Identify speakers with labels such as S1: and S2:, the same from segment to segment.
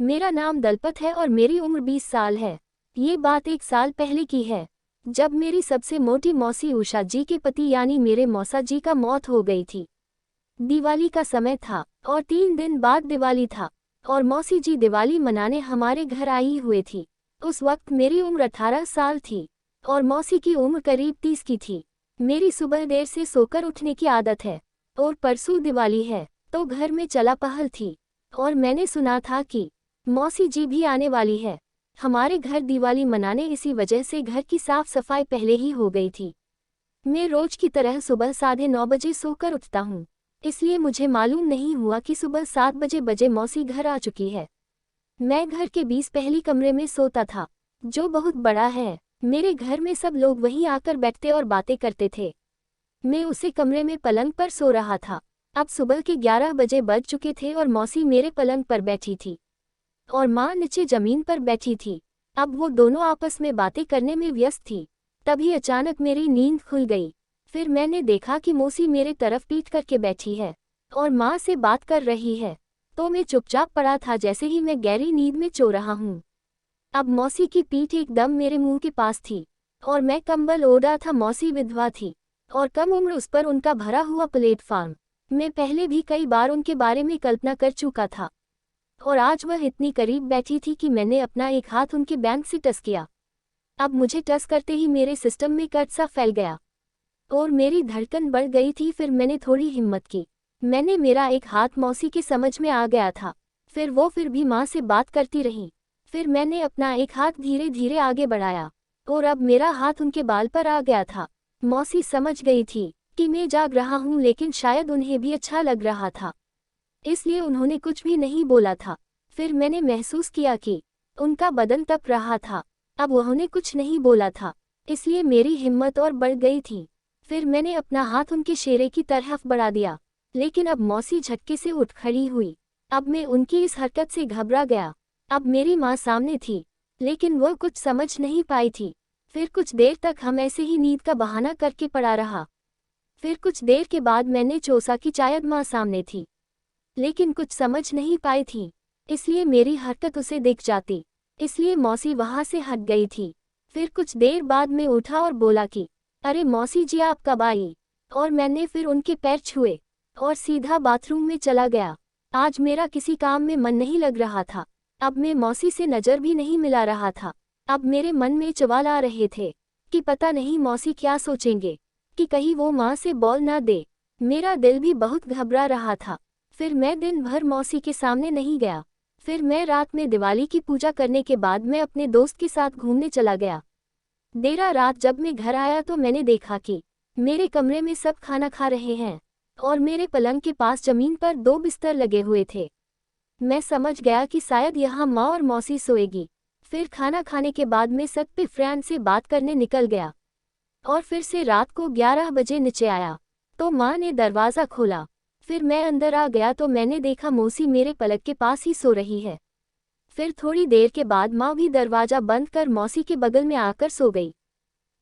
S1: मेरा नाम दलपत है और मेरी उम्र 20 साल है। ये बात 1 साल पहले की है, जब मेरी सबसे मोटी मौसी उषा जी के पति यानी मेरे मौसा जी का मौत हो गई थी। दिवाली का समय था और 3 दिन बाद दिवाली था और मौसी जी दिवाली मनाने हमारे घर आई हुए थी। उस वक्त मेरी उम्र 18 साल थी और मौसी की उम्र करीब 30 की थी। मेरी सुबह देर से सोकर उठने की आदत है और परसों दिवाली है तो घर में चहल-पहल थी और मैंने सुना था कि मौसी जी भी आने वाली है। हमारे घर दिवाली मनाने, इसी वजह से घर की साफ सफाई पहले ही हो गई थी। मैं रोज की तरह सुबह 9:30 बजे सोकर उठता हूँ, इसलिए मुझे मालूम नहीं हुआ कि सुबह 7 बजे मौसी घर आ चुकी है। मैं घर के 20 पहली कमरे में सोता था, जो बहुत बड़ा है। मेरे घर में सब लोग वहीं आकर बैठते और बातें करते थे। मैं उसी कमरे में पलंग पर सो रहा था। अब सुबह के 11 बजे बज चुके थे और मौसी मेरे पलंग पर बैठी थी और माँ नीचे जमीन पर बैठी थी। अब वो दोनों आपस में बातें करने में व्यस्त थी। तभी अचानक मेरी नींद खुल गई। फिर मैंने देखा कि मौसी मेरे तरफ पीठ करके बैठी है और माँ से बात कर रही है, तो मैं चुपचाप पड़ा था जैसे ही मैं गहरी नींद में सो रहा हूँ। अब मौसी की पीठ एकदम मेरे मुंह के पास थी और मैं कंबल ओढ़ा था। मौसी विधवा थी और कम उम्र, उस पर उनका भरा हुआ प्लेटफॉर्म। मैं पहले भी कई बार उनके बारे में कल्पना कर चुका था और आज वह इतनी करीब बैठी थी कि मैंने अपना एक हाथ उनके बैंक से टच किया। अब मुझे टच करते ही मेरे सिस्टम में कट सा फैल गया और मेरी धड़कन बढ़ गई थी। फिर मैंने थोड़ी हिम्मत की। मैंने मेरा एक हाथ मौसी के समझ में आ गया था। फिर वो फिर भी माँ से बात करती रही। फिर मैंने अपना एक हाथ धीरे धीरे आगे बढ़ाया और अब मेरा हाथ उनके बाल पर आ गया था। मौसी समझ गई थी कि मैं जाग रहा हूँ, लेकिन शायद उन्हें भी अच्छा लग रहा था, इसलिए उन्होंने कुछ भी नहीं बोला था। फिर मैंने महसूस किया कि उनका बदन तप रहा था। अब उन्होंने कुछ नहीं बोला था, इसलिए मेरी हिम्मत और बढ़ गई थी। फिर मैंने अपना हाथ उनके चेहरे की तरफ बढ़ा दिया, लेकिन अब मौसी झटके से उठ खड़ी हुई। अब मैं उनकी इस हरकत से घबरा गया। अब मेरी माँ सामने थी, लेकिन वह कुछ समझ नहीं पाई थी। फिर कुछ देर तक हम ऐसे ही नींद का बहाना करके पड़ा रहा। फिर कुछ देर के बाद मैंने सोचा कि शायद माँ सामने थी, लेकिन कुछ समझ नहीं पाई थी, इसलिए मेरी हरकत उसे दिख जाती, इसलिए मौसी वहां से हट गई थी। फिर कुछ देर बाद मैं उठा और बोला कि अरे मौसी जी, आप कब आई? और मैंने फिर उनके पैर छुए और सीधा बाथरूम में चला गया। आज मेरा किसी काम में मन नहीं लग रहा था। अब मैं मौसी से नज़र भी नहीं मिला रहा था। अब मेरे मन में सवाल आ रहे थे कि पता नहीं मौसी क्या सोचेंगे, कि कहीं वो माँ से बोल ना दे। मेरा दिल भी बहुत घबरा रहा था। फिर मैं दिन भर मौसी के सामने नहीं गया। फिर मैं रात में दिवाली की पूजा करने के बाद मैं अपने दोस्त के साथ घूमने चला गया। देर रात जब मैं घर आया तो मैंने देखा कि मेरे कमरे में सब खाना खा रहे हैं और मेरे पलंग के पास जमीन पर 2 बिस्तर लगे हुए थे। मैं समझ गया कि शायद यहाँ माँ और मौसी सोएगी। फिर खाना खाने के बाद मैं छत पे फ्रेंड से बात करने निकल गया और फिर से रात को 11 बजे नीचे आया तो माँ ने दरवाज़ा खोला। फिर मैं अंदर आ गया तो मैंने देखा मौसी मेरे पलंग के पास ही सो रही है। फिर थोड़ी देर के बाद माँ भी दरवाज़ा बंद कर मौसी के बगल में आकर सो गई।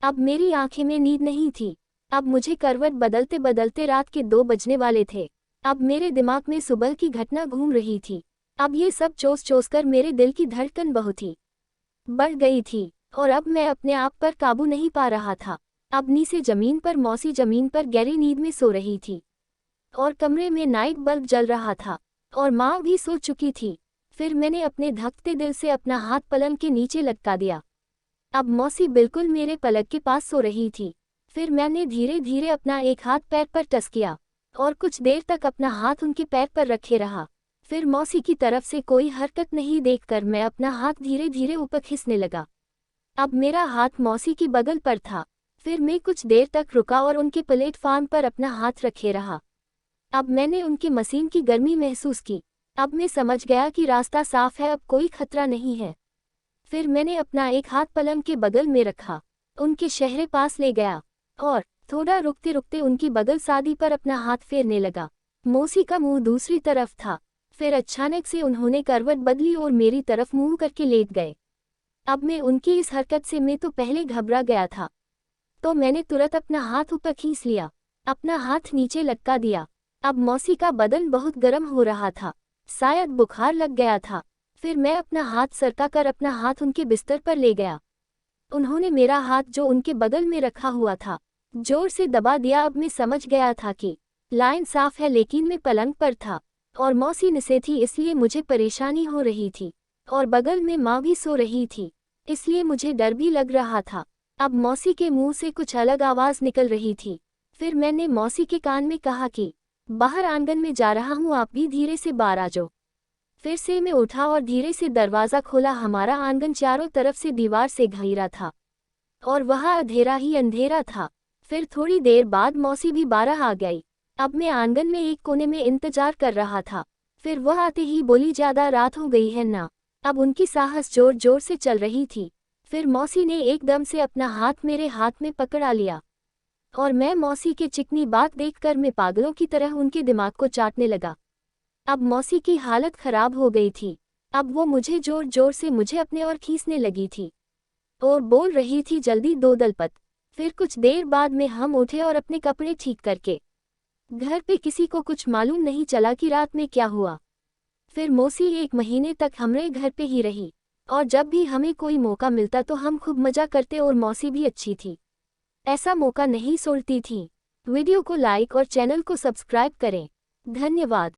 S1: अब मेरी आंखें में नींद नहीं थी। अब मुझे करवट बदलते बदलते रात के 2 बजने वाले थे। अब मेरे दिमाग में सुबह की घटना घूम रही थी। अब ये सब चोस कर मेरे दिल की धड़कन बहुत ही बढ़ गई थी और अब मैं अपने आप पर काबू नहीं पा रहा था। अब नीचे जमीन पर मौसी जमीन पर गहरी नींद में सो रही थी और कमरे में नाइट बल्ब जल रहा था और माँ भी सो चुकी थी। फिर मैंने अपने धड़कते दिल से अपना हाथ पलंग के नीचे लटका दिया। अब मौसी बिल्कुल मेरे पलंग के पास सो रही थी। फिर मैंने धीरे धीरे अपना एक हाथ पैर पर टच किया और कुछ देर तक अपना हाथ उनके पैर पर रखे रहा। फिर मौसी की तरफ से कोई हरकत नहीं देखकर मैं अपना हाथ धीरे धीरे ऊपर खींचने लगा। अब मेरा हाथ मौसी की बगल पर था। फिर मैं कुछ देर तक रुका और उनके प्लेटफॉर्म पर अपना हाथ रखे रहा। अब मैंने उनकी मशीन की गर्मी महसूस की। अब मैं समझ गया कि रास्ता साफ है, अब कोई खतरा नहीं है। फिर मैंने अपना एक हाथ पलंग के बगल में रखा, उनके चेहरे पास ले गया और थोड़ा रुकते रुकते उनकी बगल शादी पर अपना हाथ फेरने लगा। मौसी का मुंह दूसरी तरफ था। फिर अचानक से उन्होंने करवट बदली और मेरी तरफ मुंह करके लेट गए। अब मैं उनकी इस हरकत से मैं तो पहले घबरा गया था, तो मैंने तुरंत अपना हाथ ऊपर खींच लिया, अपना हाथ नीचे लटका दिया। अब मौसी का बदन बहुत गर्म हो रहा था, शायद बुखार लग गया था। फिर मैं अपना हाथ सरका कर अपना हाथ उनके बिस्तर पर ले गया। उन्होंने मेरा हाथ जो उनके बगल में रखा हुआ था जोर से दबा दिया। अब मैं समझ गया था कि लाइन साफ है, लेकिन मैं पलंग पर था और मौसी नीचे थी, इसलिए मुझे परेशानी हो रही थी और बगल में माँ भी सो रही थी, इसलिए मुझे डर भी लग रहा था। अब मौसी के मुंह से कुछ अलग आवाज़ निकल रही थी। फिर मैंने मौसी के कान में कहा कि बाहर आंगन में जा रहा हूँ, आप भी धीरे से बाहर आ जाओ। फिर से मैं उठा और धीरे से दरवाज़ा खोला। हमारा आंगन चारों तरफ से दीवार से घिरा था और वहाँ अंधेरा ही अंधेरा था। फिर थोड़ी देर बाद मौसी भी बाहर आ गई। अब मैं आंगन में एक कोने में इंतजार कर रहा था। फिर वह आते ही बोली, ज़्यादा रात हो गई है ना। अब उनकी सांस जोर जोर से चल रही थी। फिर मौसी ने एकदम से अपना हाथ मेरे हाथ में पकड़ा लिया और मैं मौसी के चिकनी बात देखकर मैं पागलों की तरह उनके दिमाग को चाटने लगा। अब मौसी की हालत खराब हो गई थी। अब वो मुझे जोर जोर से मुझे अपने और खींचने लगी थी और बोल रही थी, जल्दी दो दलपत। फिर कुछ देर बाद में हम उठे और अपने कपड़े ठीक करके घर पे किसी को कुछ मालूम नहीं चला कि रात में क्या हुआ। फिर मौसी 1 महीने तक हमारे घर पे ही रही और जब भी हमें कोई मौका मिलता तो हम खूब मजा करते और मौसी भी अच्छी थी, ऐसा मौका नहीं छोड़ती थी। वीडियो को लाइक और चैनल को सब्सक्राइब करें। धन्यवाद।